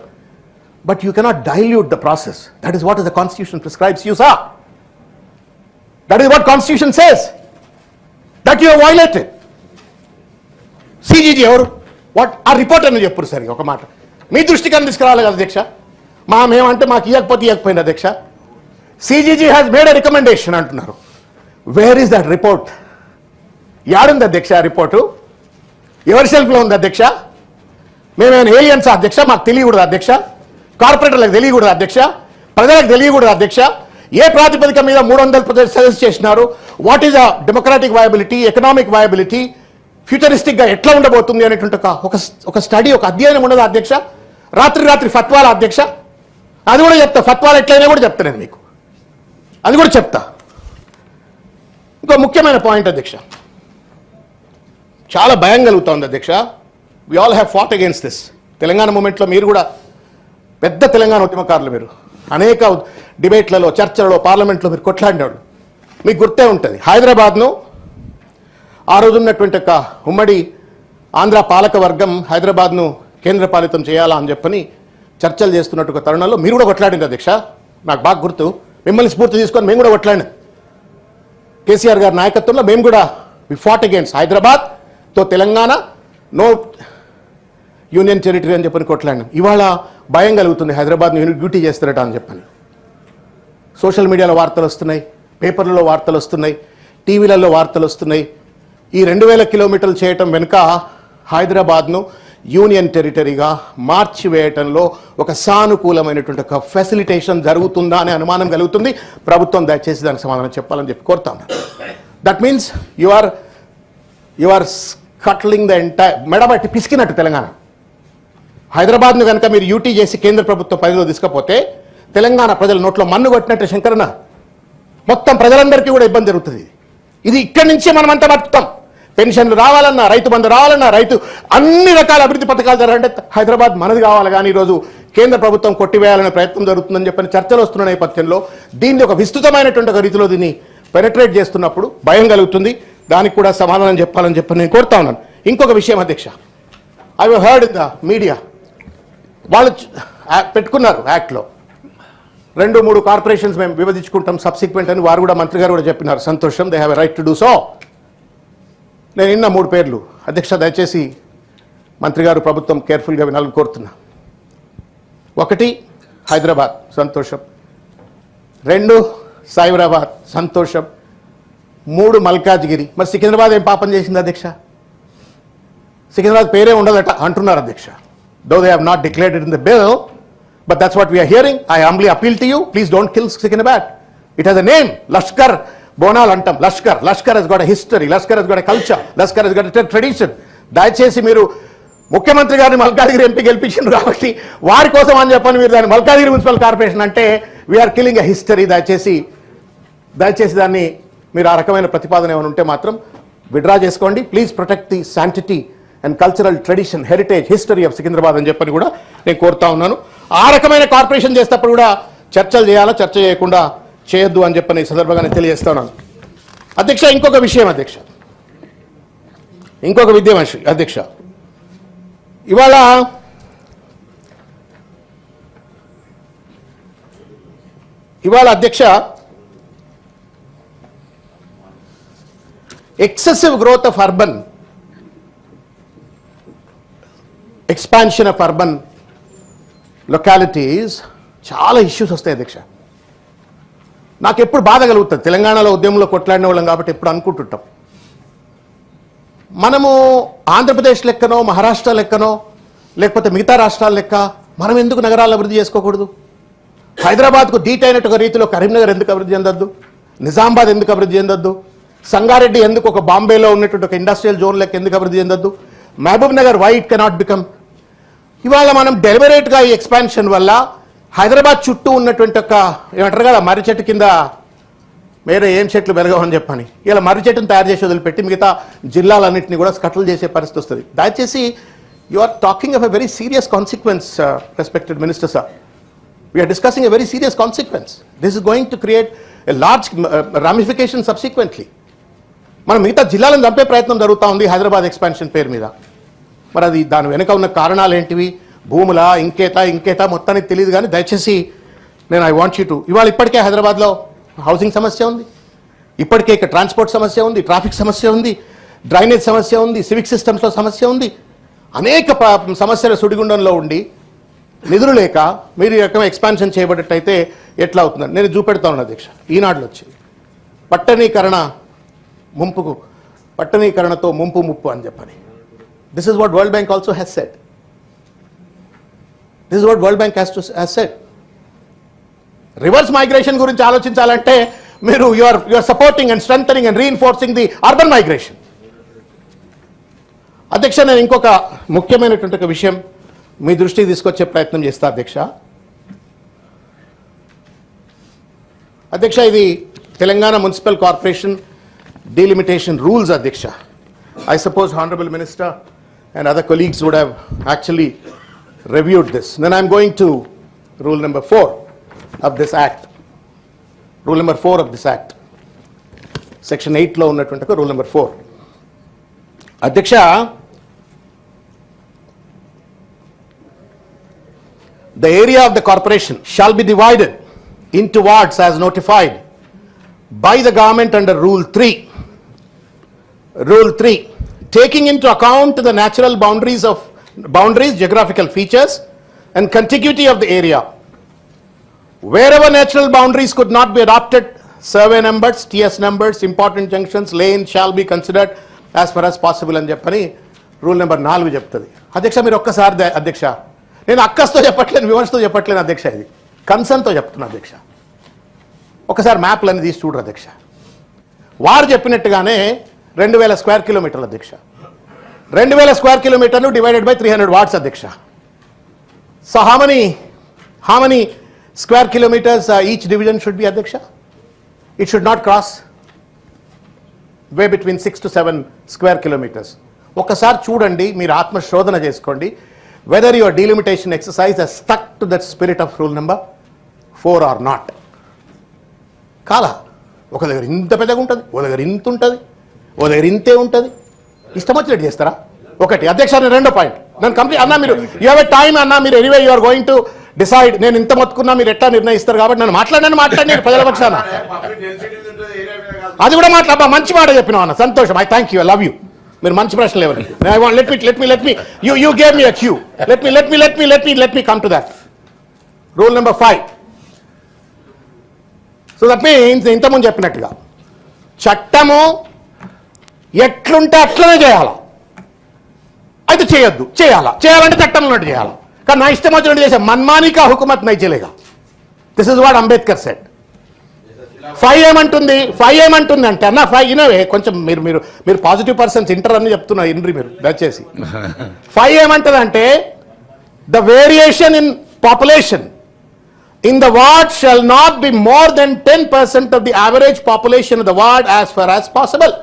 But you cannot dilute the process. That is what the constitution prescribes you, sir. That is what constitution says. That you have violated. CGG ఎవరు? వాట్ ఆ రిపోర్ట్ అని చెప్పారు సరిగా ఒక మాట మీ దృష్టికి అని తీసుకురావాలి కదా అధ్యక్ష. మేమంటే మాకు ఇవ్వకపోయింది అధ్యక్ష. CGG has made a recommendation అంటున్నారు. Where is that report? యాడుంది అధ్యక్ష రిపోర్టు? ఎవరి షెల్ఫ్లో ఉంది అధ్యక్ష? మేమేమైనా ఏలియన్స్ అధ్యక్ష? మాకు తెలియకూడదు అధ్యక్ష? కార్పొరేటర్లకు తెలియకూడదు అధ్యక్ష? ప్రజలకు తెలియకూడదు అధ్యక్ష? ఏ ప్రాతిపదిక మీద 300 ప్రజలు సజెస్ట్ చేసినారు? What is the democratic viability, economic viability, ఫ్యూచరిస్టిక్గా ఎట్లా ఉండబోతుంది అనేటువంటి ఒక స్టడీ, ఒక అధ్యయనం ఉండదు అధ్యక్ష? రాత్రి ఫత్వాల అధ్యక్ష, అది కూడా చెప్తా. ఫత్వాలు ఎట్లయినా కూడా చెప్తా నేను మీకు, అది కూడా చెప్తా. ఇంకో ముఖ్యమైన పాయింట్ అధ్యక్ష, చాలా భయం కలుగుతోంది అధ్యక్ష. We all have fought against this. Telangana మూమెంట్లో మీరు కూడా పెద్ద తెలంగాణ ఉద్యమకారులు, మీరు అనేక డిబేట్లలో, చర్చలలో, పార్లమెంట్లో మీరు కొట్లాడినాడు. మీకు గుర్తే ఉంటుంది, హైదరాబాద్ను ఆ రోజు ఉన్నటువంటి ఒక ఉమ్మడి ఆంధ్ర పాలక వర్గం హైదరాబాద్ను కేంద్రపాలితం చేయాలా అని చెప్పని చర్చలు చేస్తున్నట్టు ఒక తరుణంలో మీరు కూడా కొట్లాడింది అధ్యక్ష. నాకు బాగా గుర్తు, మిమ్మల్ని స్ఫూర్తి తీసుకొని మేము కూడా కొట్లాడినాం. కేసీఆర్ గారి నాయకత్వంలో మేము కూడా వి ఫాట్ అగేన్స్ట్ హైదరాబాద్తో తెలంగాణ, నో యూనియన్ టెరిటరీ అని చెప్పని కొట్లాడినాం. ఇవాళ భయం కలుగుతుంది, హైదరాబాద్ను యూనిట్ డ్యూటీ చేస్తారట అని చెప్పని. సోషల్ మీడియాలో వార్తలు వస్తున్నాయి, పేపర్లలో వార్తలు వస్తున్నాయి, టీవీలలో వార్తలు వస్తున్నాయి. ఈ 2000 కిలోమీటర్లు చేయటం వెనుక హైదరాబాద్ను యూనియన్ టెరిటరీగా మార్చివేయటంలో ఒక సానుకూలమైనటువంటి ఒక ఫెసిలిటేషన్ జరుగుతుందా అనే అనుమానం కలుగుతుంది. ప్రభుత్వం దయచేసి దానికి సమాధానం చెప్పాలని చెప్పి కోరుతాం. That means you are scuttling the entire, మెడబట్టి పిసికినట్టు తెలంగాణ. హైదరాబాద్ను కనుక మీరు యూటీ చేసి కేంద్ర ప్రభుత్వం పరిధిలో తీసుకపోతే తెలంగాణ ప్రజల నోట్లో మన్ను కొట్టినట్టు శంకరన్న, మొత్తం ప్రజలందరికీ కూడా ఇబ్బంది జరుగుతుంది. ఇది ఇక్కడి నుంచే మనమంతా బతుకుతాం. పెన్షన్లు రావాలన్నా, రైతు బంధు రావాలన్నా, రైతు అన్ని రకాల అభివృద్ధి పథకాలు జరగాలంటే హైదరాబాద్ మనది కావాలి. కానీ ఈరోజు కేంద్ర ప్రభుత్వం కొట్టివేయాలనే ప్రయత్నం జరుగుతుందని చెప్పని చర్చలు వస్తున్న నేపథ్యంలో దీన్ని ఒక విస్తృతమైనటువంటి ఒక రీతిలో దీన్ని పెనట్రేట్ చేస్తున్నప్పుడు భయం కలుగుతుంది. దానికి కూడా సమాధానం చెప్పాలని చెప్పి నేను కోరుతా ఉన్నాను. ఇంకొక విషయం అధ్యక్ష, I heard in the media, వాళ్ళు పెట్టుకున్నారు యాక్ట్లో 2-3 కార్పొరేషన్స్ మేము విభజించుకుంటాం సబ్సిక్వెంట్ అని వారు కూడా మంత్రి గారు కూడా చెప్పినారు. సంతోషం, they have a right to do so. నేను నిన్న 3 పేర్లు అధ్యక్ష, దయచేసి మంత్రి గారు ప్రభుత్వం కేర్ఫుల్గా వినాలని కోరుతున్నా. 1 హైదరాబాద్, సంతోషం. 2 సైబరాబాద్, సంతోషం. 3 మల్కాజ్గిరి. మరి సికింద్రాబాద్ ఏం పాపం చేసింది అధ్యక్ష? సికింద్రాబాద్ పేరే ఉండదట అంటున్నారు అధ్యక్ష. Though they have not declared it in the bill, but that's what we are hearing. I humbly appeal to you, please don't kill Secunderabad. It has a name, Lashkar Bonal antam. Lashkar has got a history, Lashkar has got a culture, Lashkar has got a tradition. దయచేసి మీరు ముఖ్యమంత్రి గారిని Malkajgiri MP గెలిపించారు కాబట్టి వారి కోసం అని చెప్పని మీరు దాన్ని మల్కాజ్గిరి మున్సిపల్ కార్పొరేషన్ అంటే వీఆర్ కిల్లింగ్ ఎ హిస్టరీ. దయచేసి దాన్ని మీరు ఆ రకమైన ప్రతిపాదన ఏమైనా ఉంటే మాత్రం విడ్రా చేసుకోండి. Please protect the sanctity and cultural tradition, heritage, history of Secunderabad అని చెప్పని కూడా నేను కోరుతా ఉన్నాను. ఆ రకమైన కార్పొరేషన్ చేసేటప్పుడు కూడా చర్చలు చేయాలా, చర్చ చేయకుండా చేయొద్దు అని చెప్పని ఈ సందర్భంగా నేను తెలియజేస్తా ఉన్నాను. అధ్యక్ష, ఇంకొక విషయం అధ్యక్ష, ఇంకొక విద్యమనిషి అధ్యక్ష, ఇవాళ అధ్యక్ష excessive growth of urban, expansion of urban localities, చాలా ఇష్యూస్ వస్తాయి అధ్యక్ష. నాకు ఎప్పుడు బాధ కలుగుతుంది, తెలంగాణలో ఉద్యమంలో కొట్లాడిన వాళ్ళం కాబట్టి ఎప్పుడు అనుకుంటుంటాం, మనము ఆంధ్రప్రదేశ్ లెక్కనో, మహారాష్ట్ర లెక్కనో, లేకపోతే మిగతా రాష్ట్రాల లెక్క మనం ఎందుకు నగరాలు అభివృద్ధి చేసుకోకూడదు? హైదరాబాద్కు దీటైనట్టు ఒక రీతిలో కరీంనగర్ ఎందుకు అభివృద్ధి చెందొద్దు? నిజామాబాద్ ఎందుకు అభివృద్ధి చెందొద్దు? సంగారెడ్డి ఎందుకు ఒక బాంబేలో ఉన్నటువంటి ఒక ఇండస్ట్రియల్ జోన్ లెక్క ఎందుకు అభివృద్ధి చెందొద్దు? Mahabubnagar why it cannot become? ఇవాళ మనం డెలిబరేట్గా ఈ ఎక్స్పాన్షన్ వల్ల హైదరాబాద్ చుట్టూ ఉన్నటువంటి ఒక ఏమంటారు కదా మర్రి చెట్టు కింద వేరే ఏం చెట్లు పెరగవని చెప్పని ఇలా మర్రి చెట్టును తయారు చేసి వదిలిపెట్టి మిగతా జిల్లాలన్నింటినీ కూడా స్కట్లు చేసే పరిస్థితి వస్తుంది. దయచేసి you are talking of a very serious consequence, respected minister sir. We are discussing a very serious consequence. This is going to create a large ramification subsequently. మనం మిగతా జిల్లాలను చంపే ప్రయత్నం జరుగుతూ ఉంది హైదరాబాద్ ఎక్స్పాన్షన్ పేరు మీద. మరి అది దాని వెనుక ఉన్న కారణాలు ఏంటివి? భూముల ఇంకేత మొత్తానికి తెలియదు. కానీ దయచేసి నేను ఐ వాంట్ యూ టు, ఇవాళ ఇప్పటికే హైదరాబాద్లో హౌసింగ్ సమస్య ఉంది, ఇప్పటికే ఇక్కడ ట్రాన్స్పోర్ట్ సమస్య ఉంది, ట్రాఫిక్ సమస్య ఉంది, డ్రైనేజ్ సమస్య ఉంది, సివిక్ సిస్టమ్స్లో సమస్య ఉంది, అనేక సమస్యల సుడిగుండంలో ఉండి నిధులు లేక మీరు ఈ రకమైన ఎక్స్పాన్షన్ చేయబడ్డట్టయితే ఎట్లా అవుతుందని నేను చూపెడతా ఉన్నాను అధ్యక్ష. ఈనాడులో వచ్చింది పట్టణీకరణతో ముప్పు అని చెప్పని. This is what World Bank also has said. This is what World Bank has said. Reverse migration గురించి ఆలోచించాలంటే మీరు you are supporting and strengthening and reinforcing the urban migration. అధ్యక్ష, నేను ఇంకొక ముఖ్యమైనటువంటి ఒక విషయం మీ దృష్టికి తీసుకొచ్చే ప్రయత్నం చేస్తా అధ్యక్ష. ఇది Telangana municipal corporation delimitation rules అధ్యక్ష. I suppose Honorable Minister and other colleagues would have actually reviewed this. Then I'm going to rule number 4 of this act. Rule number 4 of this act. Section 8 lo unnatundi rule number 4. Adhyaksha, the area of the corporation shall be divided into wards as notified by the government under Rule 3. Rule 3, taking into account the natural boundaries, geographical features and contiguity of the area. Wherever natural boundaries could not be adopted, survey numbers, TS numbers, important junctions, lanes shall be considered as far as possible అని చెప్పని rule number 4 చెప్తుంది. అధ్యక్ష, మీరు ఒక్కసారి అధ్యక్ష నేను అక్కస్తో చెప్పట్లేను, విమర్శతో చెప్పట్లేను అధ్యక్ష, ఇది కన్సర్న్తో చెప్తున్నా అధ్యక్ష. ఒకసారి మ్యాప్లన్నీ తీసి చూడరు అధ్యక్ష. వారు చెప్పినట్టుగానే 2000 స్క్వేర్ కిలోమీటర్లు అధ్యక్ష. 2000 స్క్వేర్ కిలోమీటర్లు డివైడెడ్ బై 300 వాట్స్ అధ్యక్ష. So how many square kilometers each division should be అధ్యక్ష? It should not cross way between 6 to 7 square kilometers. ఒకసారి చూడండి, మీరు ఆత్మశోధన చేసుకోండి, whether your delimitation exercise has stuck to that spirit of rule number 4 or not. కాలా, ఒక దగ్గర ఇంత పెద్దగా ఉంటుంది, ఓ దగ్గర ఇంత ఉంటుంది, ఓ దగ్గర ఇంతే ఉంటుంది, ఇష్టం వచ్చినట్టు చేస్తారా? ఒకటి అధ్యక్ష. రెండో పాయింట్ నేను కంప్లీట్ అన్నా, మీరు యూ హ్యావ్ ఎ టైమ్ అన్నా, మీరు anyway you are going to decide. నేను ఇంత మొత్తుకున్నా మీరు ఎట్లా నిర్ణయిస్తారు కాబట్టి నన్ను మాట్లాడి ప్రజల పక్షాన అది కూడా మాట్లాడబా, మంచి మాట చెప్పినావు అన్న, సంతోషం. I thank you, I love you. మీరు మంచి ప్రశ్నలు ఎవరు? I want let me you gave me a cue. Let me come to that. Rule number 5. So that means ఇంతకుముందు చెప్పినట్టుగా చట్టము ఎట్లుంటే అట్లనే చేయాలా, అయితే చేయొద్దు, చేయాలంటే చట్టం ఉన్నట్టు చేయాలి. కానీ నా ఇష్టం వచ్చినట్టు చేసే మన్మానీ కా హుకుమత్ నై చలేగా. This is what Ambedkar said. 5 ఏమంటుంది అంటే అన్న 5 ఇనవే కొంచెం మీరు పాజిటివ్ పర్సన్స్ ఇంటర్ అని చెప్తున్నా, ఇండ్రి మీరు దయచేసి. 5 ఏమంటుంది అంటే the variation in population in the ward shall not be more than 10% of the average population of the ward as far as possible.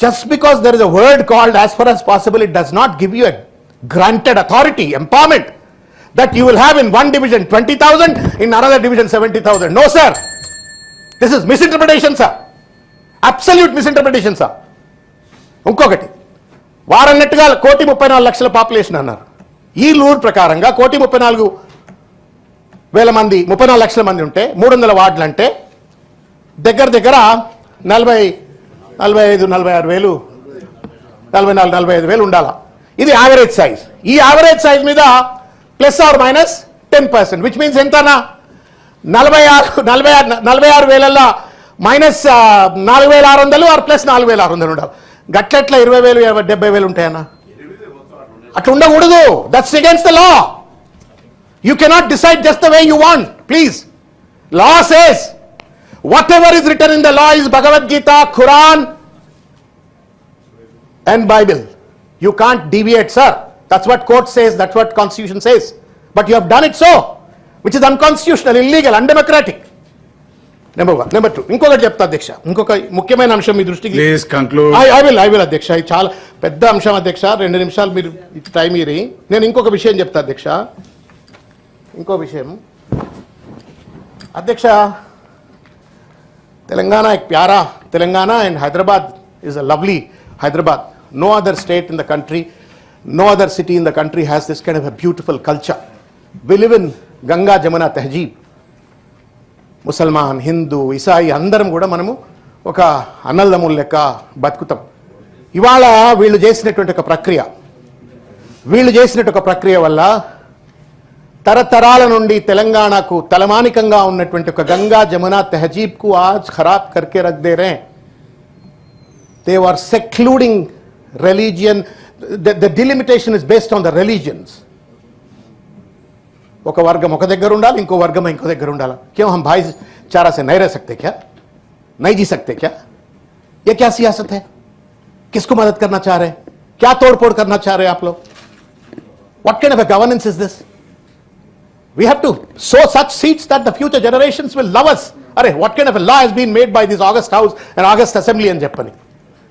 Just because there is a word called as far as possible, it does not give you a granted authority, empowerment, that you will have in one division 20,000, in another division 70,000. No sir, this is misinterpretation sir, absolute misinterpretation sir. ఇంకొకటి, వారన్నట్టుగా 1,34,00,000 population అన్నారు. ఈ rule ప్రకారంగా 1,34,000 మంది 34 లక్షల మంది ఉంటే 300 వార్డులు అంటే దగ్గర 45,000 ఉండాలా. ఇది యావరేజ్ సైజ్. ఈ యావరేజ్ సైజ్ మీద plus or minus 10%, which means ఎంతనా 46,000 మైనస్ 4,600 ఆర్ ప్లస్ 4,600 ఉండాలి. గట్లెట్లా 20,000 70,000 ఉంటాయన్నా? అట్లా ఉండకూడదు. That's against the law. You cannot decide just the way you want, please. Law says whatever is written in the law is Bhagavad Gita, Quran and Bible. You can't deviate, sir. That's what court says, that's what constitution says. But you have done it so, which is unconstitutional, illegal, undemocratic. Number 1. Number 2. ఇంకొకటి చెప్తా అధ్యక్ష, ఇంకొక ముఖ్యమైన అంశం మీ దృష్టికి. Please conclude. I will అధ్యక్ష. ఇది చాలా పెద్ద అంశం అధ్యక్ష. 2 నిమిషాలు మీరు టైం ఇరి. నేను ఇంకొక విషయం చెప్తా అధ్యక్ష. ఇంకో విషయం అధ్యక్ష, తెలంగాణ एक प्यारा Telangana and Hyderabad is a lovely Hyderabad. No other state in the country, no other city in the country has this kind of a beautiful culture. We live in Ganga Jamuna Tehzeeb. ముసల్మాన్, Hindu, Isai అందరం కూడా మనము ఒక అన్నదమ్ముల లెక్క బతుకుతాం. ఇవాళ వీళ్ళు చేసినటువంటి ఒక ప్రక్రియ వల్ల తరతరాల నుండి తెలంగాణకు తలమానికంగా ఉన్నటువంటి ఒక గంగా జమునా తహజీబ్ కు ఆజ్ ఖరాబ్ కర్కే రఖ్ దే రే. They are secluding religion. The delimitation is based on the religions. ఒక వర్గం ఒక దగ్గర ఉండాలి, ఇంకో వర్గం ఇంకో దగ్గర ఉండాలి. क्यों हम भाईचारा से नहीं रह सकते क्या? नहीं जी सकते क्या? ये क्या सियासत है? किसको मदद करना चाह रहे हैं? क्या तोड़फोड़ करना चाह रहे हैं आप लोग? What kind of a governance is this? We have to sow such seeds that the future generations will love us. Arey, what kind of a law has been made by this August House and August Assembly and Japan?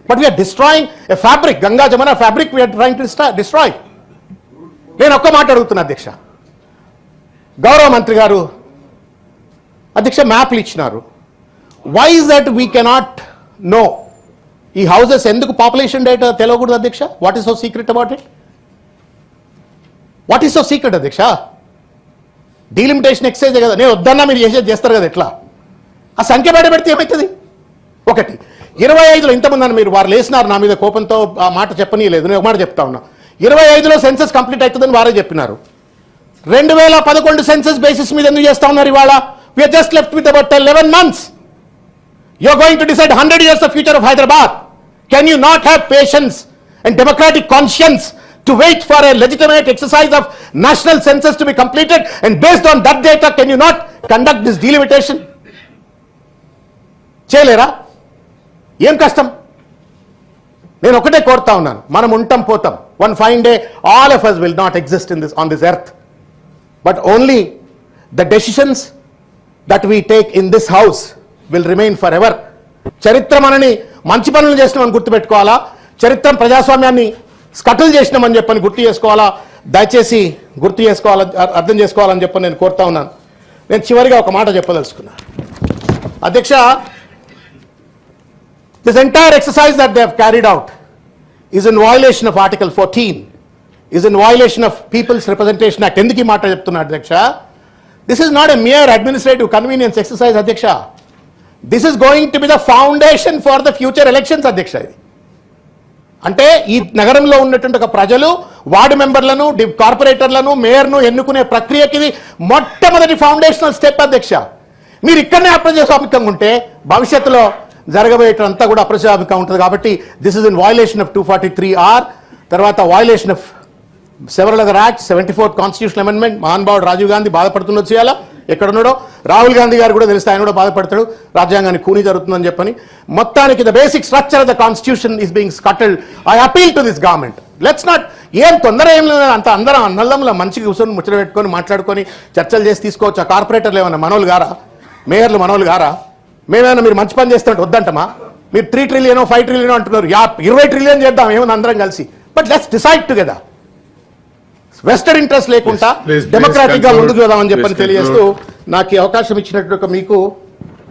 But we are destroying a fabric, Ganga Jamuna fabric we are trying to destroy. నేను ఒక్క మాట అడుగుతున్నా అధ్యక్ష. గౌరవ మంత్రి గారు అధ్యక్ష మ్యాప్లు ఇచ్చినారు. Why is that we cannot know ఈ హౌసెస్ ఎందుకు పాపులేషన్ డేటా తెలియకూడదు అధ్యక్ష? What is so secret about it? What is so secret అధ్యక్ష? డీలిమిటేషన్ ఎక్సైజ్ కదా, నేను వద్దన్నా మీరు చేస్తారు కదా, ఎట్లా ఆ సంఖ్య బయట పెడితే ఏమవుతుంది? ఒకటి 25లో ఇంతమంది మీరు వారు లేసినారు నా మీద కోపంతో ఆ మాట చెప్పనీయలేదు. నేను ఒక మాట చెప్తా ఉన్నా. 25లో సెన్సస్ కంప్లీట్ అవుతుందని వారే చెప్పినారు. 2011 సెన్సస్ బేసిస్ మీద ఎందుకు చేస్తా ఉన్నారు ఇవాళ? we are just left with about 11 months. You are going to decide 100 years the future of Hyderabad. Can you not have patience and democratic conscience to wait for a legitimate exercise of national census to be completed, and based on that data can you not conduct this delimitation? చేయలేరా? ఏం కష్టం? నేను ఒకటే కోరుతా ఉన్నాను, మనం ఉంటాం పోతాం. One fine day all of us will not exist on this earth, but only the decisions that we take in this house will remain forever. చరిత్ర మనని మంచి పనులు చేసినామని గుర్తుపెట్టుకోవాలా, చరిత్ర ప్రజాస్వామ్యాన్ని స్కటిల్ చేసినామని చెప్పని గుర్తు చేసుకోవాలా? దయచేసి గుర్తు చేసుకోవాలా, అర్థం చేసుకోవాలని చెప్పని నేను కోరుతా ఉన్నాను. నేను చివరిగా ఒక మాట చెప్పదలుచుకున్నా. అధ్యక్ష, this entire exercise that they have carried out is in violation of Article 14, is in violation of People's Representation Act. ఎందుకు ఈ మాట చెప్తున్నా అధ్యక్ష? This is not a mere administrative convenience exercise, అధ్యక్ష. This is going to be the foundation for the future elections, అధ్యక్ష. ఇది అంటే ఈ నగరంలో ఉన్నటువంటి ఒక ప్రజలు వార్డు మెంబర్లను, కార్పొరేటర్లను, మేయర్ను ఎన్నుకునే ప్రక్రియకి ఇది మొట్టమొదటి ఫౌండేషనల్ స్టెప్ అధ్యక్ష. మీరు ఇక్కడనే అప్రజాస్వామికంగా ఉంటే భవిష్యత్తులో జరగబోయేటంతా కూడా అప్రజాస్వామికంగా ఉంటుంది. కాబట్టి this is in violation of 243R, తర్వాత violation of several other acts, 74th constitutional amendment. మహానుభావుడు రాజీవ్ గాంధీ బాధపడుతున్నది చేయాలా, ఎక్కడున్నాడో రాహుల్ గాంధీ గారు కూడా తెలిస్తే ఆయన కూడా బాధపడతాడు, రాజ్యాంగాన్ని కూనీ జరుగుతుందని చెప్పని. మొత్తానికి the basic structure of the constitution is being scuttled. I appeal to this government, let's not, ఏం తొందర ఏం లేదు, అంత అందరం అన్నదమ్ముల మంచిగా కూర్చొని ముచ్చట పెట్టుకొని మాట్లాడుకొని చర్చలు చేసి తీసుకోవచ్చు. ఆ కార్పొరేటర్లు ఏమన్నా మనోళ్ళు గారా, మేయర్లు మనోళ్ళు గారా? మేమేమైనా మీరు మంచి పని చేస్తుంటే వద్దంటమా? మీరు 3 ట్రిలియన్ 5 ట్రిలియన్ అంటున్నారు, 20 ట్రిలియన్ చేద్దాం ఏమన్నా అందరం కలిసి. But let's decide together, western interest లేకుండా డెమోక్రాటిక్ గా ముందుకు వెళ్దామని చెప్పని తెలియజేస్తూ నాకు ఈ అవకాశం ఇచ్చినట్టు మీకు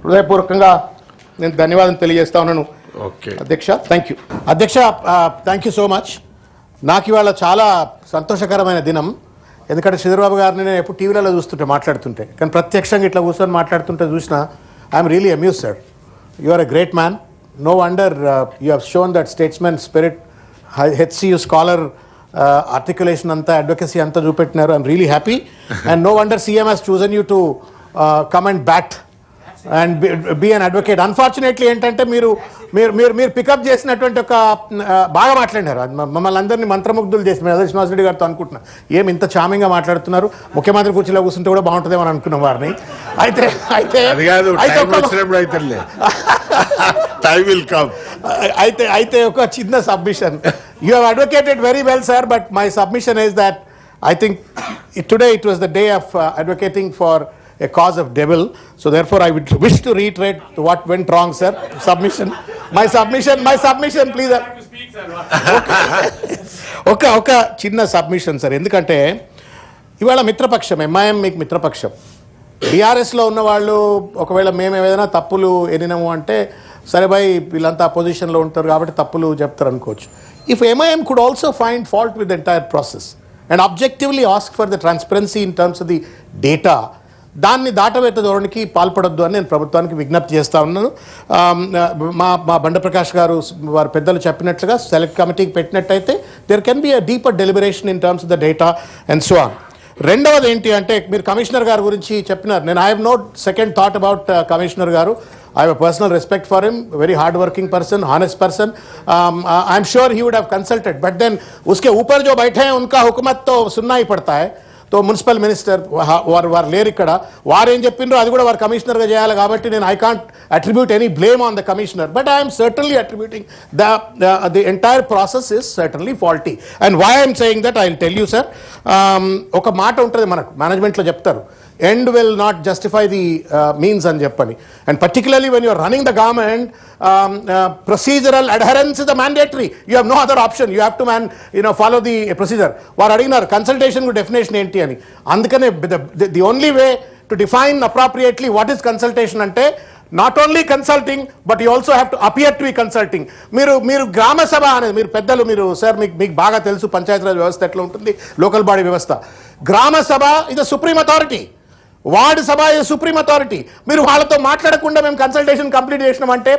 హృదయపూర్వకంగా నేను ధన్యవాదం తెలియజేస్తా ఉన్నాను అధ్యక్ష. థ్యాంక్ యూ అధ్యక్ష, థ్యాంక్ యూ సో మచ్. నాకు ఇవాళ చాలా సంతోషకరమైన దినం. ఎందుకంటే శ్రీధర్బాబు గారిని నేను ఎప్పుడు టీవీలలో చూస్తుంటే మాట్లాడుతుంటే, కానీ ప్రత్యక్షంగా ఇట్లా కూర్చొని మాట్లాడుతుంటే చూసినా I'm really amuse sir. You are a great man. No wonder you have shown that statesmen spirit, HCU స్కాలర్ articulation anta, advocacy anta చూపెట్టినారు. I'm really happy. And no wonder CM has chosen you to come and bat and be an advocate. Unfortunately ఏంటంటే మీరు మీరు మీరు మీరు pickup చేసినటువంటి ఒక బాగా మాట్లాడినారు, మమ్మల్ని అందరినీ మంత్రముగ్ధులు చేసి మేము అదే శ్రీనివాసరెడ్డి గారితో అనుకుంటున్నా, ఏమి ఇంత చామింగ్గా మాట్లాడుతున్నారు, ముఖ్యమంత్రి కుర్చీలో కూర్చుంటే కూడా బాగుంటుందేమో అని అనుకున్నాం వారిని. అయితే అయితే అయితే ఒక చిన్న submission. You have advocated very well sir, but my submission is that I think today it was the day of advocating for a cause of devil. So therefore I would wish to reiterate what went wrong, sir. Submission. My submission, please. ఒక చిన్న submission sir. ఎందుకంటే ఇవాళ మిత్రపక్షం MIM మీకు మిత్రపక్షం. బీఆర్ఎస్లో ఉన్న వాళ్ళు ఒకవేళ మేము ఏదైనా తప్పులు ఎన్నినాము అంటే సరే భయ్ వీళ్ళంతా అపోజిషన్లో ఉంటారు కాబట్టి తప్పులు చెప్తారు అనుకోవచ్చు. If MIM could also find fault with the entire process and objectively ask for the transparency in terms of the data, దాన్ని దాటవేత ధోరణికి పాల్పడొద్దు అని నేను ప్రభుత్వానికి విజ్ఞప్తి చేస్తా ఉన్నాను. మా బండప్రకాష్ గారు వారి పెద్దలు చెప్పినట్లుగా సెలెక్ట్ కమిటీకి పెట్టినట్టయితే there can be a deeper deliberation in terms of the data and so on. రెండవది ఏంటి అంటే మీరు కమిషనర్ గారి గురించి చెప్పినారు. నేను I have no second thought about commissioner గారు. I have a personal respect for him, very hard-working person, honest person. I'm sure he would have consulted. But then, उसके ऊपर जो बैठे हैं, उनका हुकूमत तो सुनना ही पड़ता है. तो మున్సిపల్ మినిస్టర్ వారు లేరు ఇక్కడ, వారు ఏం చెప్పిండ్రో అది కూడా వారు కమిషనర్గా చేయాలి. కాబట్టి నేను I can't attribute any blame on the commissioner, but I'm certainly attributing the entire process is certainly faulty. And why I'm saying that I will tell you sir. ఒక మాట ఉంటుంది మనకు మేనేజ్మెంట్లో చెప్తారు, end will not justify the means అని చెప్పని. And particularly when you are running the government, procedural adherence is the mandatory. You have no other option. You have to follow the procedure. వారు అడిగినారు కన్సల్టేషన్ డెఫినేషన్ ఏంటి అని. అందుకనే the only way to define appropriately what is consultation అంటే not only consulting but you also have to appear to be consulting. మీరు గ్రామ సభ అనేది మీరు పెద్దలు మీరు సార్ మీకు బాగా తెలుసు పంచాయతీరాజ్ వ్యవస్థ ఎట్లా ఉంటుంది, లోకల్ బాడీ వ్యవస్థ. గ్రామ సభ ఇది సుప్రీం అథారిటీ, వార్డు సభ ఇది సుప్రీం అథారిటీ. మీరు వాళ్ళతో మాట్లాడకుండా మేము కన్సల్టేషన్ కంప్లీట్ చేసినామంటే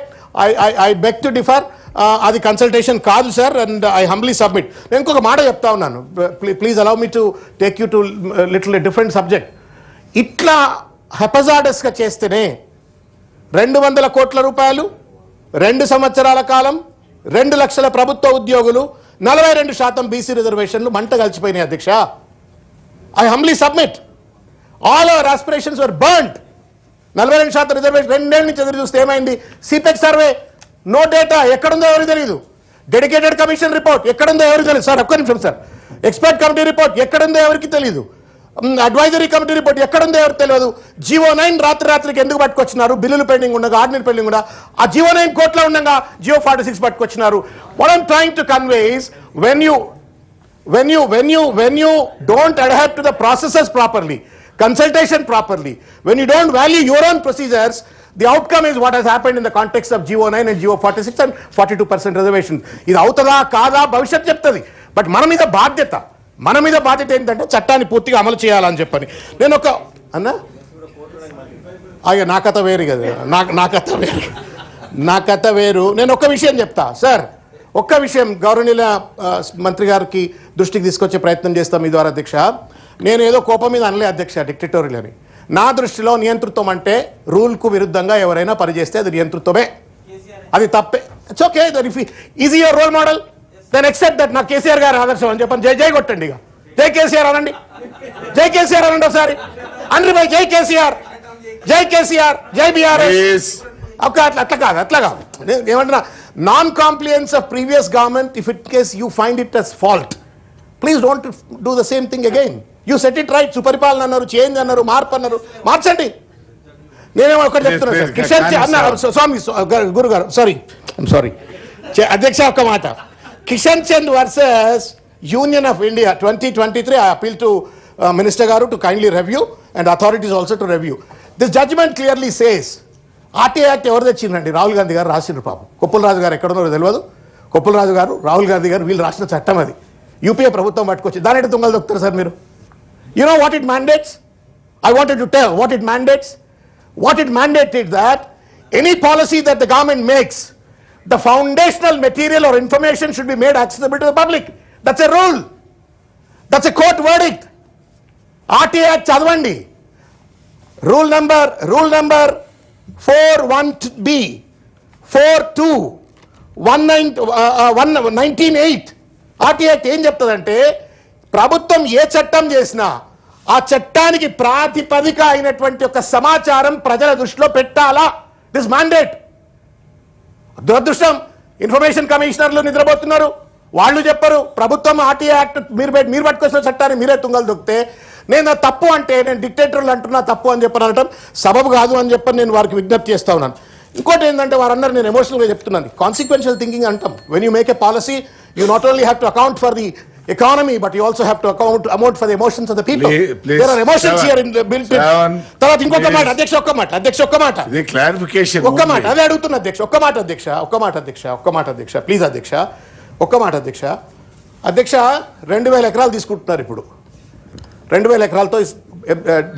ఐ బెగ్ టు డిఫర్. అది కన్సల్టేషన్ కాదు sir, and I humbly submit. నేను ఇంకొక మాట చెప్తా ఉన్నాను, please allow me to take you to little different subject. ఇట్లా హెపజాడస్గా చేస్తేనే 200 కోట్ల రూపాయలు, 2 సంవత్సరాల కాలం, 2 లక్షల ప్రభుత్వ ఉద్యోగులు, 42% బీసీ రిజర్వేషన్లు మంట కలిసిపోయినాయి అధ్యక్ష. I humbly submit all our aspirations were burned. 42% reservation 2 ఏళ్ళ నుంచి ఎదురు చూస్తే ఏమైంది? సిపెక్ సర్వే నో డేటా, ఎక్కడుందో ఎవరికి తెలియదు. డెడికేటెడ్ కమిషన్ రిపోర్ట్ ఎక్కడుందో ఎవరికి తెలియదు. సార్ ఒక్క నిమిషం సార్. ఎక్స్పర్ట్ కమిటీ రిపోర్ట్ ఎక్కడుందో ఎవరికి తెలియదు. అడ్వైజరీ కమిటీ రిపోర్ట్ ఎక్కడుందో ఎవరికి తెలియదు. జియో 9 రాత్రికి ఎందుకు పట్టుకొచ్చినారు? బిల్లులు పెండింగ్ ఉండగా, ఆర్డినరీ పెండింగ్ ఉండగా, ఆ జియో 9 కోర్టులో ఉండగా జియో 46 పట్టుకొచ్చినారు. What I'm trying to convey is when you don't adhere to the processes properly, consultation properly, when you don't value your own procedures, the outcome is what has happened in the context of GO 9 and GO 46 and 42% reservation. ఇది అవుతుందా కాదా భవిష్యత్ చెప్తుంది. But మన మీద బాధ్యత ఏంటంటే చట్టాన్ని పూర్తిగా అమలు చేయాలని చెప్పని. నేను ఒక అన్నా అయ్యో నా కథ వేరు కదా, నా కథ వేరు. నేను ఒక విషయం చెప్తా సార్, ఒక్క విషయం గౌరవనీయుల మంత్రి గారికి దృష్టికి తీసుకొచ్చే ప్రయత్నం చేస్తాం మీ ద్వారా అధ్యక్ష. నేను ఏదో కోపం మీద అనలే అధ్యక్ష డిక్టేటోరియల్ అని. నా దృష్టిలో నియంతృత్వం అంటే రూల్కు విరుద్ధంగా ఎవరైనా పనిచేస్తే అది నియంతృత్వమే, అది తప్పే. It's okay. Is your role model, then accept that. నా కేసీఆర్ గారు ఆదర్శం అని చెప్పండి. జై కొట్టండి, ఇక జై కేసీఆర్ అనండి, జై కేసీఆర్ అనండి ఒకసారి. అండ్రి భాయ్ జై కేసీఆర్, జై కేసీఆర్, జై బీఆర్ఎస్. అట్లా కాదు. ఏమంటున్నా, non compliance of previous government, if it case you find it as fault, please don't do the same thing again. You set it right. సుపరిపాలన అన్నారు, చేంజ్ అన్నారు, మార్పు అన్నారు, మార్చండి. నేనేమో ఒకటి చెప్తున్నాను సార్. కిషన్ అన్నారు స్వామి గురుగారు, సారీ అధ్యక్ష ఒక్క మాట. Kishan Chand versus union of India 2023, I appeal to minister గారు to kindly review and authorities also to review. This judgment clearly says RT act ఎవరు తెచ్చిందండి? రాహుల్ గాంధీ గారు రాసిండ్రు. పాపం కొప్పుల రాజు గారు ఎక్కడున్నారో తెలియదు. కొప్పుల రాజు గారు, రాహుల్ గాంధీ గారు వీళ్ళు రాసిన చట్టం అది. యూపీఏ ప్రభుత్వం పట్టుకొచ్చి దాని ఎటు తుంగలు దొక్కుతారు సార్ మీరు? You know what it mandates? I wanted to tell what it mandates. What it mandated that any policy that the government makes, the foundational material or information should be made accessible to the public. That's a rule. That's a court verdict. RTA Act chadavandi. Rule number 41B, 42198. RTA Act ఏం చెప్తుందంటే, ప్రభుత్వం ఏ చట్టం చేసినా ఆ చట్టానికి ప్రాతిపదిక అయినటువంటి ఒక సమాచారం ప్రజల దృష్టిలో పెట్టాలా. This mandate. దురదృష్టం, ఇన్ఫర్మేషన్ కమిషనర్లు నిద్రపోతున్నారు, వాళ్ళు చెప్పరు. ప్రభుత్వం ఆర్టీఐ యాక్ట్ మీరు పట్టుకొచ్చిన చట్టాన్ని మీరే తుంగలు దొక్కితే నేను తప్పు అంటే, నేను డిక్టేటర్లు అంటున్నా తప్పు అని చెప్పని అనడం సబబు కాదు అని చెప్పని నేను వారికి విజ్ఞప్తి చేస్తా ఉన్నాను. ఇంకోటి ఏంటంటే, వారందరూ నేను ఎమోషనల్గా చెప్తున్నాను, కాన్సిక్వెన్షియల్ థింకింగ్ అంటాం. When you make a policy, you not only have to account for the economy, but you also have to account for the emotions of the people. Please, there are emotions here in the bill. తర్వాత ఇంకొక మాట అధ్యక్ష, ఒక్క మాట ఇది clarification. ఒక్క మాట అదే అడుగుతున్నా అధ్యక్ష. ఒక్క మాట అధ్యక్ష, ప్లీజ్ అధ్యక్ష, ఒక్క మాట అధ్యక్ష. 2000 ఎకరాలు తీసుకుంటున్నారు ఇప్పుడు. 2000 ఎకరాలతో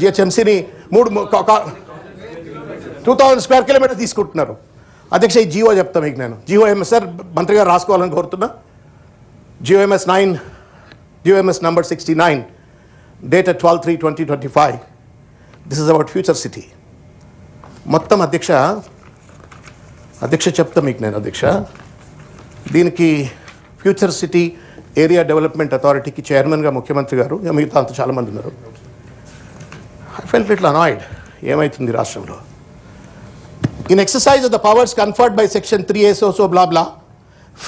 జిహెచ్ఎంసీని 2000 స్క్వేర్ కిలోమీటర్ తీసుకుంటున్నారు అధ్యక్ష. ఈ జీవో చెప్తా మీకు నేను. జీవో సార్ మంత్రి గారు రాసుకోవాలని కోరుతున్నా. GOMS number 69, dated 12/3/2025. This is about future city. మొత్తం అధ్యక్ష చెప్తా మీకు నేను అధ్యక్ష. దీనికి ఫ్యూచర్ సిటీ ఏరియా డెవలప్మెంట్ అథారిటీకి చైర్మన్గా ముఖ్యమంత్రి గారు, మిగతా అంత చాలామంది ఉన్నారు. I felt little annoyed. ఏమవుతుంది రాష్ట్రంలో? In exercise of the powers conferred by section 3A so blah blah,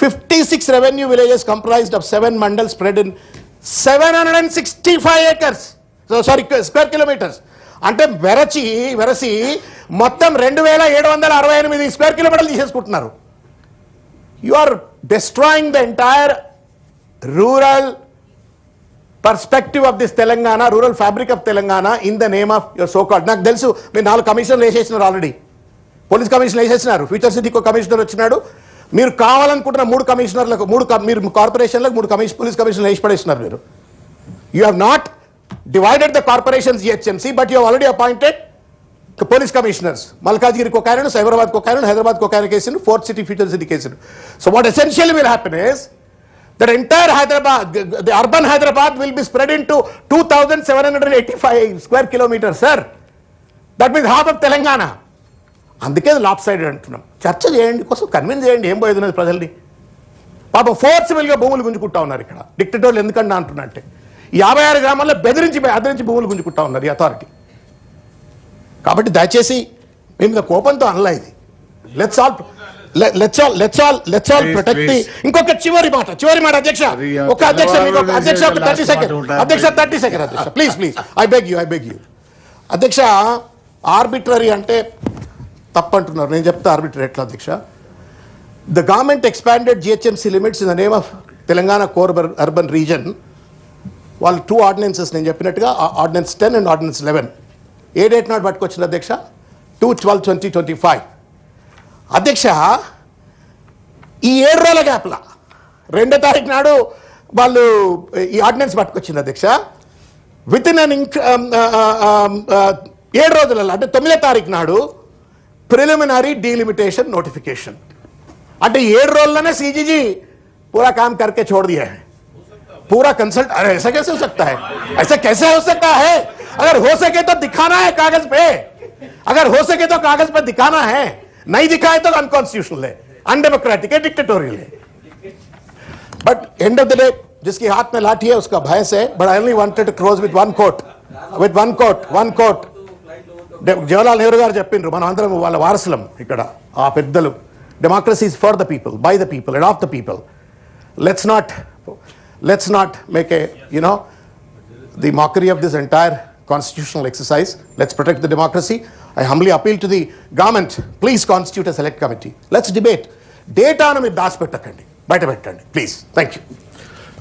56 revenue villages comprised of 7 mandals spread in 765 acres. Square kilometers. అంటే వెరసి మొత్తం 2768 స్క్వేర్ కిలోమీటర్లు తీసేసుకుంటున్నారు. You are destroying the entire rural perspective of this Telangana, rural fabric of Telangana in the name of your so called. నాకు తెలుసు మీరు 4 కమిషనర్లు వేసేసినారు ఆల్రెడీ. పోలీస్ కమిషనర్ వేసేసినారు, ఫ్యూచర్ సిటీకి ఒక కమిషనర్ వచ్చినాడు. మీరు కావాలనుకుంటున్న 3 కమిషనర్లకు మీరు కార్పొరేషన్లకు 3 పోలీస్ కమిషనర్లు వేసి పడేస్తున్నారు మీరు. You have not divided the corporations GHMC, but you already appointed police commissioners. మల్కాజ్గిరికి ఒక ఆయన, సైబరాబాద్కి ఒక ఆయన, హైదరాబాద్కి ఒక ఆయన కేసును, 4th సిటీ ఫ్యూచర్ సిటీ కేసును. So what essentially will happen is that entire Hyderabad, the urban Hyderabad will be spread into 2785 square kilometers, sir. That means half of Telangana. అందుకే లాప్ సైడెడ్ అంటున్నాం. చర్చ చేయండి, కోసం కన్విన్స్ చేయండి, ఏం పోయేది ఉన్నది ప్రజల్ని. పాప ఫోర్స్ఫుల్గా భూములు గుంజుకుంటా ఉన్నారు ఇక్కడ. డిక్టేటర్లు ఎందుకన్నా అంటున్నా అంటే 56 గ్రామాల్లో అదిరించి భూములు గుంజుకుంటా ఉన్నారు ఈ అథారిటీ. కాబట్టి దయచేసి మీ మీద కోపంతో అనలా ఇది. Let's all protect. ఇంకొక చివరి మాట అధ్యక్ష, ఒక అధ్యక్ష మీకు ఒక అధ్యక్ష ఒక 30 సెకండ్ అధ్యక్ష 30 సెకండ్ అధ్యక్ష ప్లీజ్ ఐ బెగ్ యూ అధ్యక్ష. ఆర్బిట్రరీ అంటే తప్పంటున్నారు, నేను చెప్తా ఆర్బిట్రరీ ఎట్లా అధ్యక్ష. The government expanded GHMC limits in the name of Telangana core urban region. వాళ్ళు 2 ఆర్డినెన్సెస్ నేను చెప్పినట్టుగా ఆర్డినెన్స్ 10 అండ్ ఆర్డినెన్స్ 11 ఏ డేట్ నాడు పట్టుకొచ్చింది అధ్యక్ష? 2/12/2025. అధ్యక్ష ఈ 7 రోజుల గ్యాప్లా 2వ తారీఖు నాడు వాళ్ళు ఈ ఆర్డినెన్స్ పట్టుకొచ్చింది అధ్యక్ష. విత్ ఇన్ 7 రోజులలో అంటే 9వ తారీఖు నాడు ప్రిలిమినరీ డీలిమిటేషన్ నోटिफिकेशन. అంటే 7 రోజుల్లోనే सीजीजी पूरा काम करके छोड़ दिया है. पूरा कंसल्ट. अरे ऐसा कैसे हो सकता है? ऐसा कैसे हो सकता है? अगर हो सके तो दिखाना है कागज पे. अगर हो सके तो कागज पे दिखाना है. नहीं दिखाए तो अनकॉन्स्टिट्यूशनल है, अनडेमोक्रेटिक है, डिक्टेटोरियल है. But end of the day जिसके हाथ में लाठी है उसका भय से. But I only wanted to close with one quote. Jawaharlal Nehru గారు చెప్పిండ్రు, మనం అందరం వాళ్ళ వారసులం ఇక్కడ, ఆ పెద్దలు. Democracy is for the people, by the people and of the people. Let's not make the mockery of this entire constitutional exercise. Let's protect the democracy. I humbly appeal to the government, please constitute a select committee. Let's debate. Data మీరు దాచిపెట్టకండి, బయట పెట్టండి please. Thank you.